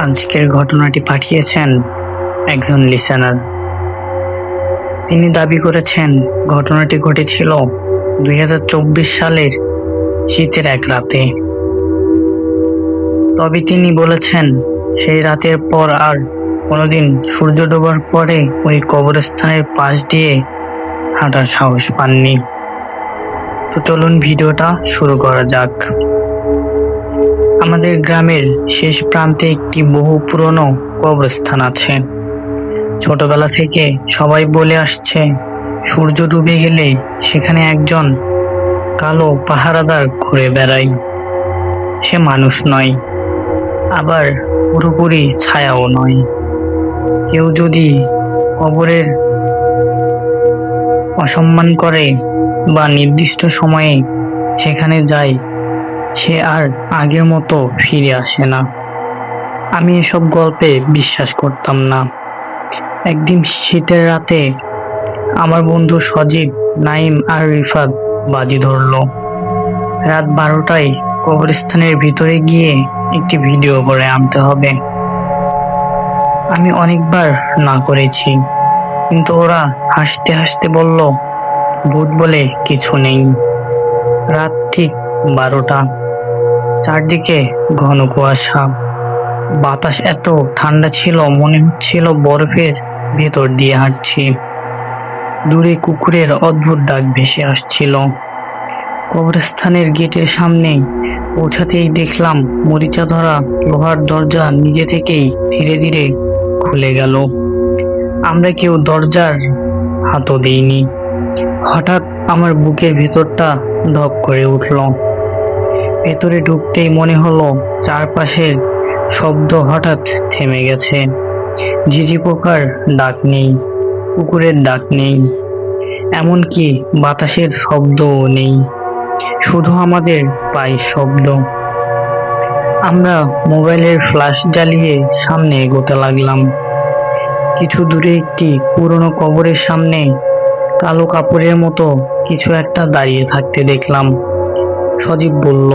আজকের ঘটনাটি পাঠিয়েছেন একজন লিসেনার। তিনি দাবি করেছেন ঘটনাটি ঘটেছিল 2024 সালের শীতের এক রাতে। তবে তিনি বলেছেন সেই রাতের পর আর কোনোদিন সূর্য ডোবার পরে ওই কবরস্থানের পাশ দিয়ে হাঁটার সাহস পাননি। তো চলুন ভিডিওটা শুরু করা যাক। আমাদের গ্রামের শেষ প্রান্তে একটি বহু পুরনো কবরস্থান আছে। ছোটবেলা থেকে সবাই বলে আসছে সূর্য ডুবে গেলে সেখানে একজন কালো পাহারাদার ঘুরে বেড়ায়। সে মানুষ নয়, আবার পুরোপুরি ছায়াও নয়। কেউ যদি কবরের অসম্মান করে বা নির্দিষ্ট সময়ে সেখানে যায়, সে আর আগের মতো ফিরে আসে না। আমি এসব গল্পে বিশ্বাস করতাম না। একদিন শীতের রাতে আমার বন্ধু সজীব, নাইম আর রিফাত বাজি ধরলো। রাত 12টায় কবরস্থানের ভিতরে গিয়ে একটি ভিডিও করে আনতে হবে। আমি অনেকবার না করেছি, কিন্তু ওরা হাসতে হাসতে বলল ভূত বলে কিছু নেই। রাত ঠিক 12টা, চারদিকে ঘন কুয়াশা। বাতাস এত ঠান্ডা ছিল মনে হচ্ছিল বরফের ভেতর দিয়ে হাঁটছি। দূরে কুকুরের অদ্ভুত ডাক ভেসে আসছিল। কবরস্থানের গেটের সামনে পৌঁছাতেই দেখলাম মরিচা ধরা লোহার দরজা নিজে থেকেই ধীরে ধীরে খুলে গেল। আমরা কেউ দরজার হাতও দিইনি। হঠাৎ আমার বুকের ভেতরটা ধক করে উঠল। ভেতরে ঢুকতেই মনে হলো চারপাশের শব্দ হঠাৎ থেমে গেছে। ঝিঝি পোকার ডাক নেই, কুকুরের ডাক নেই, এমনকি বাতাসের শব্দও নেই, শুধু আমাদের পায়ের শব্দ। আমরা মোবাইলের ফ্ল্যাশ জ্বালিয়ে সামনে এগোতে লাগলাম। কিছু দূরে একটি পুরনো কবরের সামনে কালো কাপড়ের মতো কিছু একটা দাঁড়িয়ে থাকতে দেখলাম। সজীব বলল,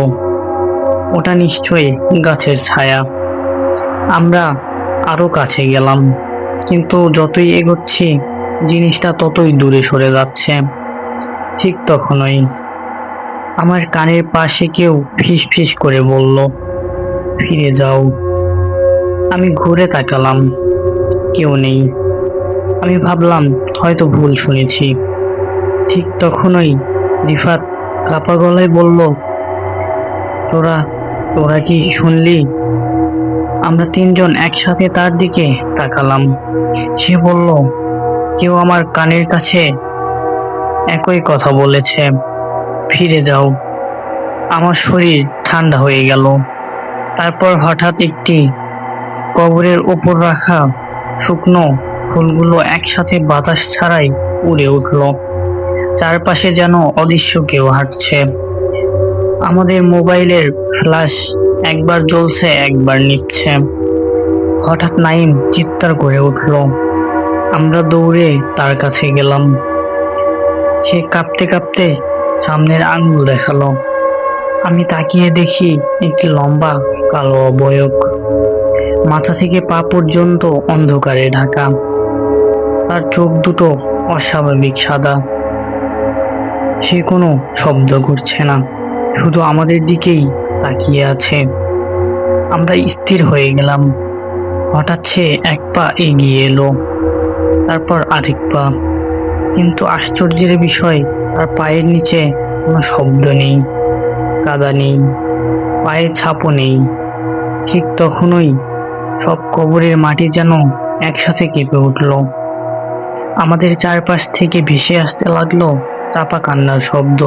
ওটা নিশ্চয়ই গাছের ছায়া। আমরা আরো কাছে গেলাম, কিন্তু যতই এগোচ্ছি জিনিসটা ততই দূরে সরে যাচ্ছে। ঠিক তখনই আমার কানের পাশে কেউ ফিস ফিস করে বলল, ফিরে যাও। আমি ঘুরে তাকালাম, কেউ নেই। আমি ভাবলাম হয়তো ভুল শুনেছি। ঠিক তখনই রিফাত কাপা গলায় বলল, তোরা তোরা কি শুনলি? আমরা তিনজন একসাথে তার দিকে তাকালাম। সে বলল, কেউ আমার কানের কাছে একই কথা বলেছে, ফিরে যাও। আমার শরীর ঠান্ডা হয়ে গেল। তারপর হঠাৎ একটি কবরের ওপর রাখা শুকনো ফুলগুলো একসাথে বাতাস ছাড়াই উড়ে উঠল। চারপাশে যেন অদৃশ্য কেউ হাঁটছে। আমাদের মোবাইলের ফ্ল্যাশ একবার জ্বলছে একবার নিভছে। হঠাৎ নাইম চিৎকার করে উঠল। আমরা দৌড়ে তার কাছে গেলাম। সে কাঁপতে কাঁপতে সামনের আঙ্গুল দেখালো। আমি তাকিয়ে দেখি একটি লম্বা কালো অবয়ব, মাথা থেকে পা পর্যন্ত অন্ধকারে ঢাকা। তার চোখ দুটো অস্বাভাবিক সাদা। সে কোনো শব্দ করছে না, শুধু আমাদের দিকেই তাকিয়ে আছে। আমরা স্থির হয়ে গেলাম। হঠাৎ সে এক পা এগিয়ে এলো, তারপর আরেক পা। কিন্তু আশ্চর্যের বিষয়, তার পায়ের নিচে কোনো শব্দ নেই, কাদা নেই, পায়ের ছাপও নেই। ঠিক তখনই সব কবরের মাটি যেন একসাথে কেঁপে উঠল। আমাদের চারপাশ থেকে ভেসে আসতে লাগলো চাপা কান্নার শব্দ।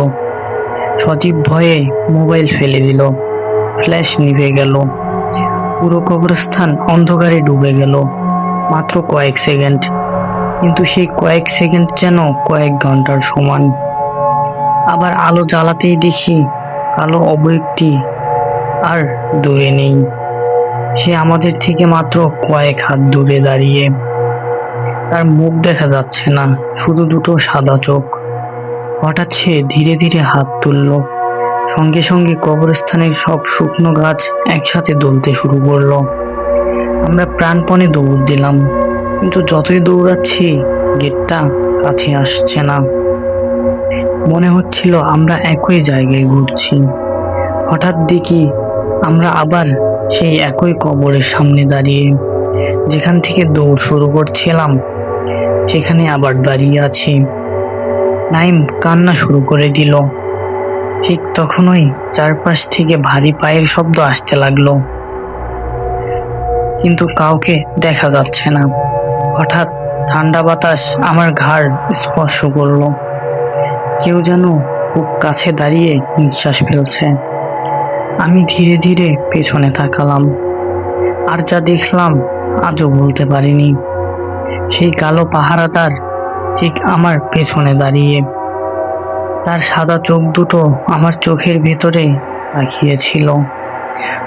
সজীব ভয়ে মোবাইল ফেলে দিল। ফ্ল্যাশ নিভে গেল। পুরো কবরস্থান অন্ধকারে ডুবে গেল। মাত্র কয়েক সেকেন্ড, কিন্তু সেই কয়েক সেকেন্ড যেন কয়েক ঘন্টার সমান। আবার আলো জ্বালাতেই দেখি কালো অবয়বটি আর দূরে নেই। সে আমাদের থেকে মাত্র কয়েক হাত দূরে দাঁড়িয়ে। তার মুখ দেখা যাচ্ছে না, শুধু দুটো সাদা চোখ। হঠাৎ সে ধীরে ধীরে হাত তুলল। সঙ্গে সঙ্গে কবরস্থানের সব শুকনো গাছ একসাথে দুলতে শুরু করলো। আমরা প্রাণপণে দৌড় দিলাম, কিন্তু যতই দৌড়াচ্ছি গেটটা কাছে আসছে না। মনে হচ্ছিল আমরা একই জায়গায় ঘুরছি। হঠাৎ দেখি আমরা আবার সেই একই কবরের সামনে দাঁড়িয়ে, যেখান থেকে দৌড় শুরু করছিলাম সেখানে আবার দাঁড়িয়ে আছি। নাইম কান্না শুরু করে দিল। ঠিক তখনই চারপাশ থেকে ভারী পায়ের শব্দ আসতে লাগলো, কিন্তু কাউকে দেখা যাচ্ছে না। হঠাৎ ঠান্ডা বাতাস আমার ঘাড় স্পর্শ করলো। কেউ যেন খুব কাছে দাঁড়িয়ে নিঃশ্বাস ফেলছে। আমি ধীরে ধীরে পেছনে তাকালাম, আর যা দেখলাম আজও বলতে পারিনি। সেই কালো পাহারাদার ঠিক আমার পেছনে দাঁড়িয়ে, তার সাদা চোখ দুটো আমার চোখের ভেতরে তাকিয়েছিল।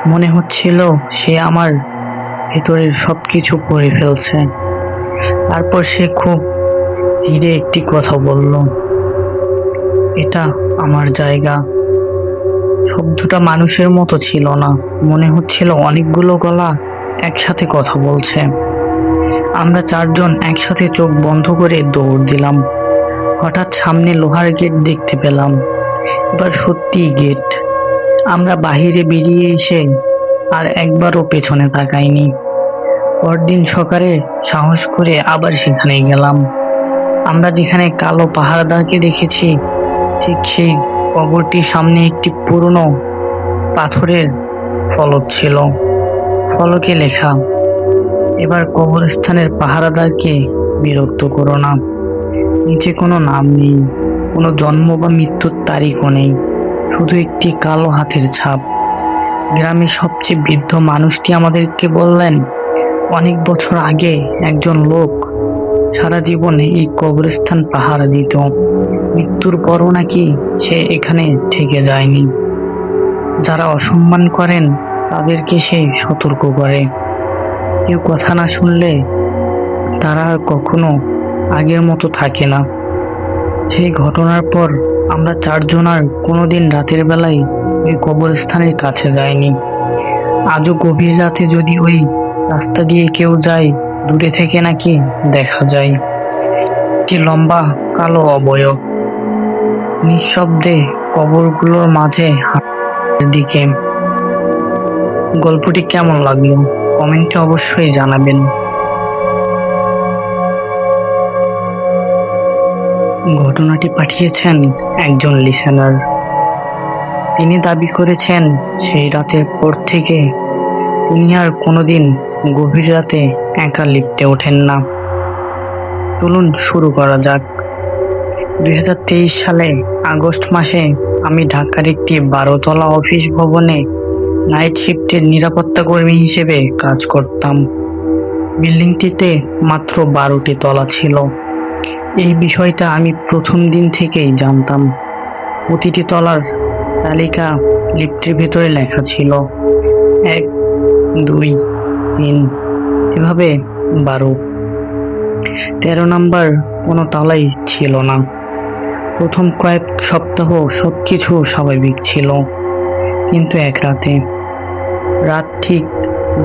মনে হচ্ছিল সে আমার ভেতরের সবকিছু পড়ে ফেলছে। তারপর সে খুব ধীরে একটি কথা বলল, এটা আমার জায়গা। শব্দটা মানুষের মতো ছিল না, মনে হচ্ছিল অনেকগুলো গলা একসাথে কথা বলছে। আমরা চারজন একসাথে চোখ বন্ধ করে দৌড় দিলাম। হঠাৎ সামনে লোহার গেট দেখতে পেলাম। এবার সত্যি গেট। আমরা বাহিরে বেরিয়ে এসে আর একবারও পেছনে তাকাইনি। পরদিন সকালে সাহস করে আবার সেখানে গেলাম। আমরা যেখানে কালো পাহারাদারকে দেখেছি ঠিক সেই কবরটির সামনে একটি পুরনো পাথরের ফলক ছিল। ফলকে লেখা, এবার কবরস্থানের পাহারাদারকে বিরক্ত করো না। নিচে কোনো নাম নেই, কোনো জন্ম বা মৃত্যুর তারিখও নেই, শুধু একটি কালো হাতের ছাপ। গ্রামের সবচেয়ে বৃদ্ধ মানুষটি আমাদেরকে বললেন, অনেক বছর আগে একজন লোক সারা জীবনে এই কবরস্থান পাহারা দিত। মৃত্যুর পরও নাকি সে এখানে থেকে যায়নি। যারা অসম্মান করেন তাদেরকে সে সতর্ক করে। কেউ কথা না শুনলে তারা আর কখনো আগের মতো থাকে না। সেই ঘটনার পর আমরা চারজন আর কোনোদিন রাতের বেলায় ওই কবরস্থানের কাছে যাইনি। আজও গভীর রাতে যদি ওই রাস্তা দিয়ে কেউ যায়, দূরে থেকে নাকি দেখা যায় কি লম্বা কালো অবয়ব নিঃশব্দে কবরগুলোর মাঝে হাঁটার দিকে। গল্পটি কেমন লাগলো কমেন্টে অবশ্যই জানাবেন। ঘটনাটি পাঠিয়েছেন একজন লিসেনার। তিনি দাবি করেছেন সেই রাতের পর থেকে তিনি আর কোনোদিন গভীর রাতে একা লিফটে ওঠেন না। চলুন শুরু করা যাক। 2023 সালে আগস্ট মাসে আমি ঢাকার একটি 12তলা অফিস ভবনে নাইট শিফটের নিরাপত্তা কর্মী হিসেবে কাজ করতাম। বিল্ডিংটিতে মাত্র 12টি তলা ছিল। এই বিষয়টা আমি প্রথম দিন থেকেই জানতাম। প্রতিটি তলার তালিকা লিফটের ভেতরে লেখা ছিল, 1, 2, 3, এভাবে 12। 13 নাম্বার কোনো তলাই ছিল না। প্রথম কয়েক সপ্তাহ সবকিছু স্বাভাবিক ছিল, কিন্তু এক রাতে, রাত ঠিক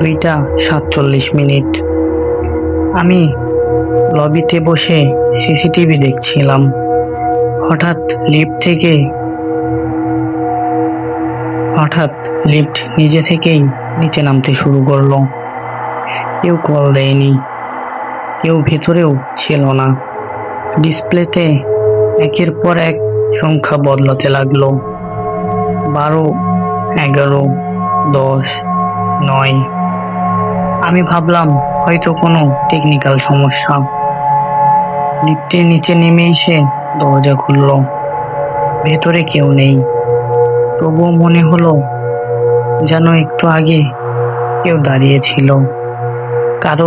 2:47, আমি লবিতে বসে সিসিটিভি দেখছিলাম। হঠাৎ লিফট নিজে থেকেই নিচে নামতে শুরু করলো। কেউ কল দেয়নি, কেউ ভেতরেও ছিল না। ডিসপ্লেতে একের পর এক সংখ্যা বদলাতে লাগলো, 12, 11, 10, 9। আমি ভাবলাম হয়তো কোনো টেকনিক্যাল সমস্যা। লিফটের নিচে নেমে এসে দরজা খুললো। ভেতরে কেউ নেই, তবুও মনে হলো যেন একটু আগে কেউ দাঁড়িয়ে ছিল। কারণ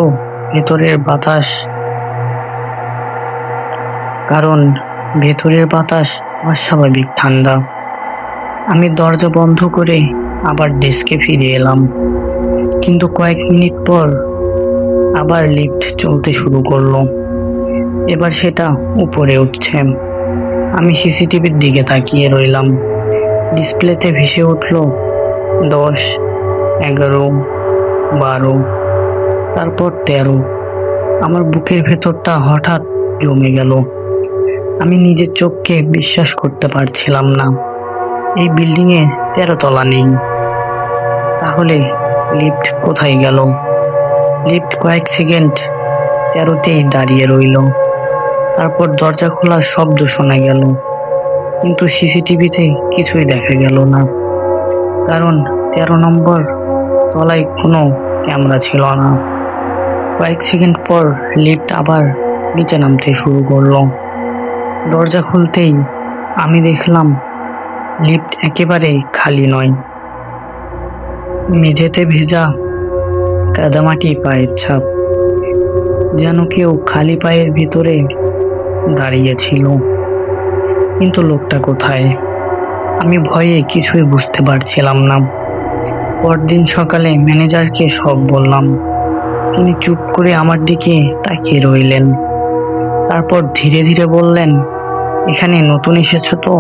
ভেতরের বাতাস অস্বাভাবিক ঠান্ডা। আমি দরজা বন্ধ করে আবার ডেস্কে ফিরে এলাম, কিন্তু কয়েক মিনিট পর আবার লিফট চলতে শুরু করলো। এবার সেটা উপরে উঠছে। আমি সিসিটিভির দিকে তাকিয়ে রইলাম। ডিসপ্লেতে ভেসে উঠল 10, 11, 12। তারপর 13। আমার বুকের ভেতরটা হঠাৎ জমে গেল। আমি নিজের চোখকে বিশ্বাস করতে পারছিলাম না। এই বিল্ডিং এ 13 তলা নেই। তাহলে লিফট কোথায় গেল? লিফট কয়েক সেকেন্ড 13তেই দাঁড়িয়ে রইল। তারপর দরজা খোলার শব্দ শোনা গেল, কিন্তু সিসিটিভিতে কিছুই দেখা গেল না, কারণ 13 নম্বর তলায় কোনো ক্যামেরা ছিল না। কয়েক সেকেন্ড পর লিফট আবার নিচে নামতে শুরু করলো। দরজা খুলতেই আমি দেখলাম লিফট একেবারে খালি নয়। মেঝেতে ভেজা কাদামাটি পায়ের ছাপ, যেন কেউ খালি পায়ের ভিতরে দাঁড়িয়েছিল। কিন্তু লোকটা কোথায়? আমি ভয়ে কিছুই বুঝতে পারছিলাম না। পরদিন সকালে ম্যানেজারকে সব বললাম। তিনি চুপ করে আমার দিকে তাকিয়ে রইলেন। তারপর ধীরে ধীরে বললেন, এখানে নতুন এসেছো তো,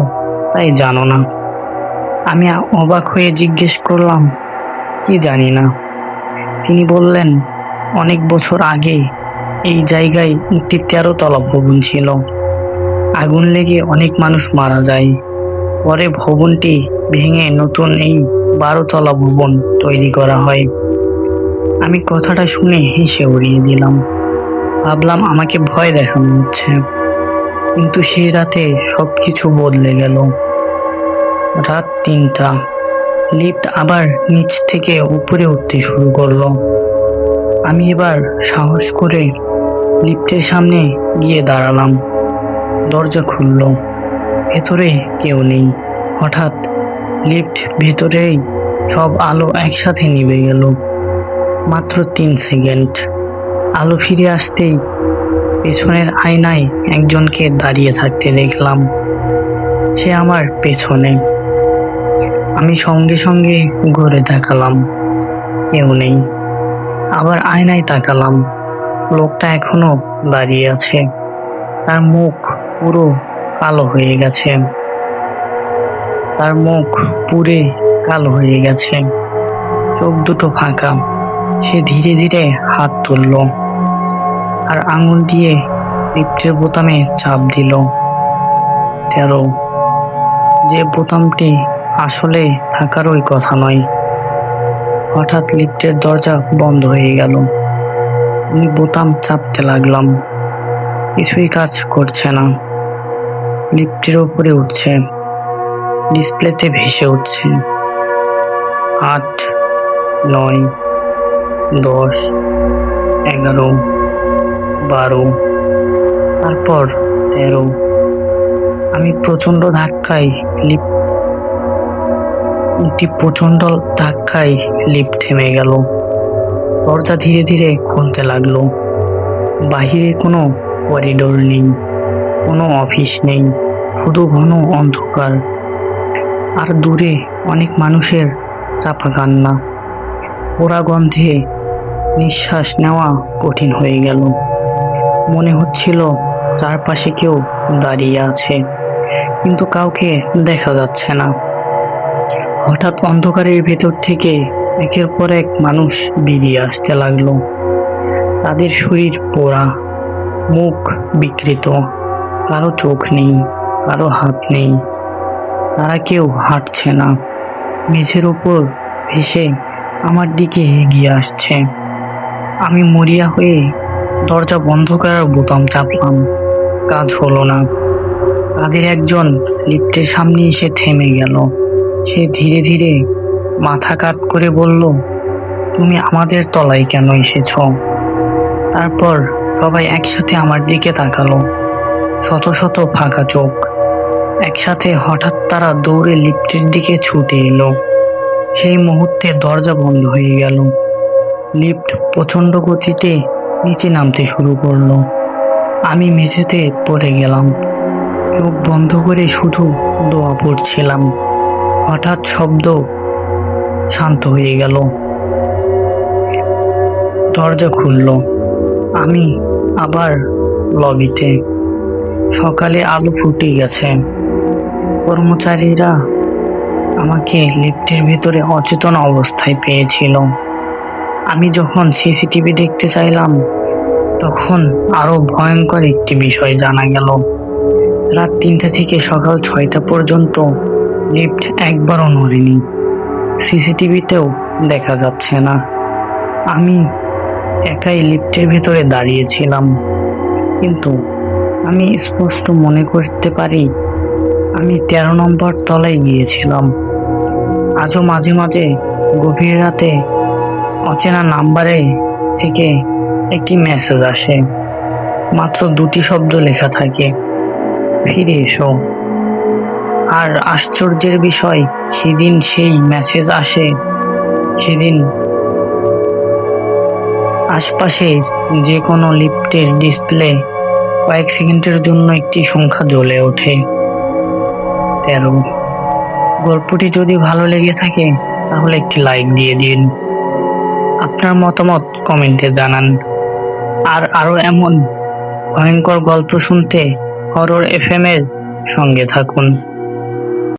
তাই জানো না। আমি অবাক হয়ে জিজ্ঞেস করলাম, কি জানি না? তিনি বললেন, অনেক বছর আগে এই জায়গায় একটি 13 তলা ভবন ছিল। আগুন লেগে অনেক মানুষ মারা যায়। পরে ভবনটি ভেঙে নতুন এই 12 তলা ভবন তৈরি করা হয়। আমি কথাটা শুনে হেসে উড়িয়ে দিলাম। ভাবলাম আমাকে ভয় দেখানো হচ্ছে। কিন্তু সেই রাতে সবকিছু বদলে গেল। রাত 3টা। লিফট আবার নিচ থেকে উপরে উঠতে শুরু করলো। আমি এবার সাহস করে লিফটের সামনে গিয়ে দাঁড়ালাম। দরজা খুললো। ভেতরে কেউ নেই। হঠাৎ লিফট ভেতরেই সব আলো একসাথে নিভে গেল। মাত্র 3 সেকেন্ড। আলো ফিরে আসতেই পেছনের আয়নায় একজনকে দাঁড়িয়ে থাকতে দেখলাম। সে আমার পেছনে। আমি সঙ্গে সঙ্গে ঘুরে তাকালাম, কেউ নেই। আবার আয়নায় তাকালাম, লোকটা এখনো দাঁড়িয়ে আছে। তার মুখ পুরো কালো হয়ে গেছে। তার মুখ পুরে কালো হয়ে গেছে, চোখ দুটো ফাঁকা। সে ধীরে ধীরে হাত তুলল আর আঙুল দিয়ে লিফটের বোতামে চাপ দিল। 13, যে বোতামটি আসলে থাকারই কথা নয়। হঠাৎ লিফটের দরজা বন্ধ হয়ে গেল। আমি বোতাম চাপতে লাগলাম, কিছুই কাজ করছে না। লিফটের উপরে উঠছে, ডিসপ্লেতে ভেসে উঠছে 8, 9, 10, 11, 12, তারপর 13। আমি প্রচন্ড ধাক্কায় লিফট থেমে গেল। দরজা ধীরে ধীরে খুলতে লাগলো। বাহিরে কোনো করিডোর নেই, কোনো অফিস নেই, শুধু ঘন অন্ধকার। আর দূরে অনেক মানুষের চাপা কান্না। পোড়া গন্ধে নিঃশ্বাস নেওয়া কঠিন হয়ে গেল। মনে হচ্ছিল চারপাশে কেউ দাঁড়িয়ে আছে, কিন্তু কাউকে দেখা যাচ্ছে না। হঠাৎ অন্ধকারের ভেতর থেকে একের পর এক মানুষ বেরিয়ে আসতে লাগলো। তাদের শরীর পোড়া, মুখ বিকৃত, কারো চোখ নেই, কারো হাত নেই। তারা কেউ হাঁটছে না, মেঝের উপর ভেসে আমার দিকে এগিয়ে আসছে। আমি মরিয়া হয়ে দরজা বন্ধ করার বোতাম চাপলাম, কাজ হলো না। তাদের একজন লিফটের সামনে এসে থেমে গেল। সে ধীরে ধীরে মাথা কাত করে বলল, তুমি আমাদের তলায় কেন এসেছ? তারপর সবাই একসাথে আমার দিকে তাকালো, শত শত ফাঁকা চোখ একসাথে। হঠাৎ তারা দৌড়ে লিফটের দিকে ছুটে এলো। সেই মুহূর্তে দরজা বন্ধ হয়ে গেল। লিফট প্রচন্ড গতিতে নিচে নামতে শুরু করলো। আমি মেঝেতে পড়ে গেলাম, চোখ বন্ধ করে শুধু দোয়া পড়ছিলাম। হঠাৎ শব্দ শান্ত হয়ে গেল। দরজা খুলল। আমি আবার লবিতে। সকালে আলো ফুটে গেছে। কর্মচারীরা আমাকে লিফটের ভিতরে অচেতন অবস্থায় পেয়েছিল। আমি যখন সিসিটিভি দেখতে চাইলাম তখন আরো ভয়ঙ্কর একটি বিষয় জানা গেল। রাত 3টা থেকে সকাল 6টা পর্যন্ত লিফট একবারও নড়েনি। সিসিটিভিতেও দেখা যাচ্ছে না। আমি একাই লিফটের ভেতরে দাঁড়িয়েছিলাম, কিন্তু আমি স্পষ্ট মনে করতে পারি আমি 13 নম্বর তলায় গিয়েছিলাম। আজও মাঝে মাঝে গভীর রাতে অচেনা নাম্বারে থেকে একটি মেসেজ আসে। মাত্র 2টি শব্দ লেখা থাকে, ফিরে এসো। আর আশ্চর্যের বিষয়, সেদিন সেই মেসেজ আসে, সেদিন আশপাশের যে কোনো লিফটের ডিসপ্লে কয়েক সেকেন্ডের জন্য একটি সংখ্যা জ্বলে ওঠে, 13। গল্পটি যদি ভালো লেগে থাকে তাহলে একটি লাইক দিয়ে দিন। আপনার মতামত কমেন্টে জানান। আর আরো এমন ভয়ঙ্কর গল্প শুনতে হরর এফএম এর সঙ্গে থাকুন।